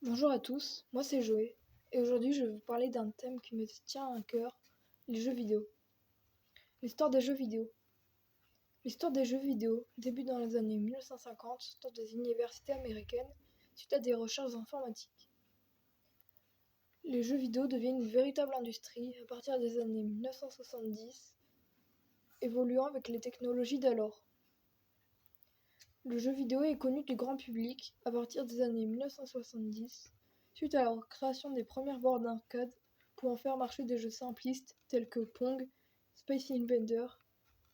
Bonjour à tous, moi c'est Joé, et aujourd'hui je vais vous parler d'un thème qui me tient à cœur, les jeux vidéo. L'histoire des jeux vidéo. L'histoire des jeux vidéo débute dans les années 1950 dans des universités américaines suite à des recherches informatiques. Les jeux vidéo deviennent une véritable industrie à partir des années 1970, évoluant avec les technologies d'alors. Le jeu vidéo est connu du grand public à partir des années 1970, suite à la création des premières bornes d'arcade pouvant faire marcher des jeux simplistes tels que Pong, Space Invader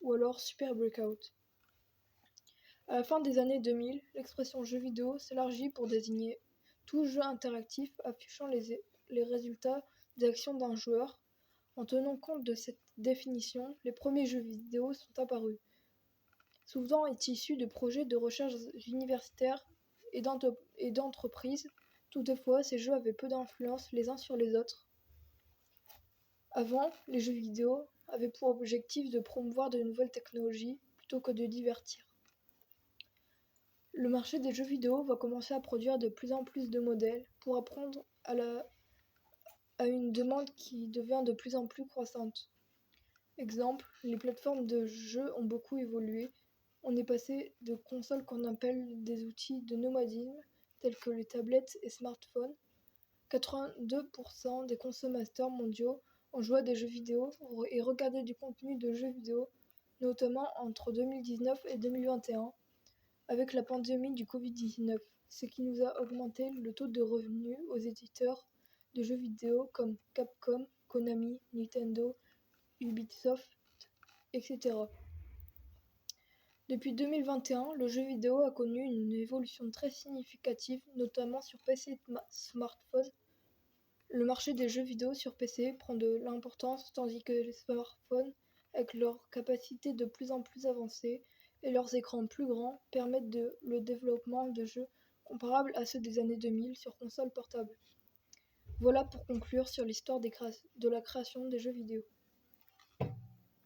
ou alors Super Breakout. À la fin des années 2000, l'expression jeu vidéo s'élargit pour désigner tout jeu interactif affichant les résultats des actions d'un joueur. En tenant compte de cette définition, les premiers jeux vidéo sont apparus, souvent issus de projets de recherche universitaires et d'entreprises. Toutefois, ces jeux avaient peu d'influence les uns sur les autres. Avant, les jeux vidéo avaient pour objectif de promouvoir de nouvelles technologies plutôt que de divertir. Le marché des jeux vidéo va commencer à produire de plus en plus de modèles pour répondre à une demande qui devient de plus en plus croissante. Exemple, les plateformes de jeux ont beaucoup évolué. On est passé de consoles qu'on appelle des outils de nomadisme, tels que les tablettes et smartphones. 82% des consommateurs mondiaux ont joué à des jeux vidéo et regardé du contenu de jeux vidéo, notamment entre 2019 et 2021, avec la pandémie du Covid-19, ce qui nous a augmenté le taux de revenus aux éditeurs de jeux vidéo comme Capcom, Konami, Nintendo, Ubisoft, etc. Depuis 2021, le jeu vidéo a connu une évolution très significative, notamment sur PC et smartphone. Le marché des jeux vidéo sur PC prend de l'importance tandis que les smartphones, avec leurs capacités de plus en plus avancées et leurs écrans plus grands, permettent le développement de jeux comparables à ceux des années 2000 sur console portable. Voilà pour conclure sur l'histoire de la création des jeux vidéo.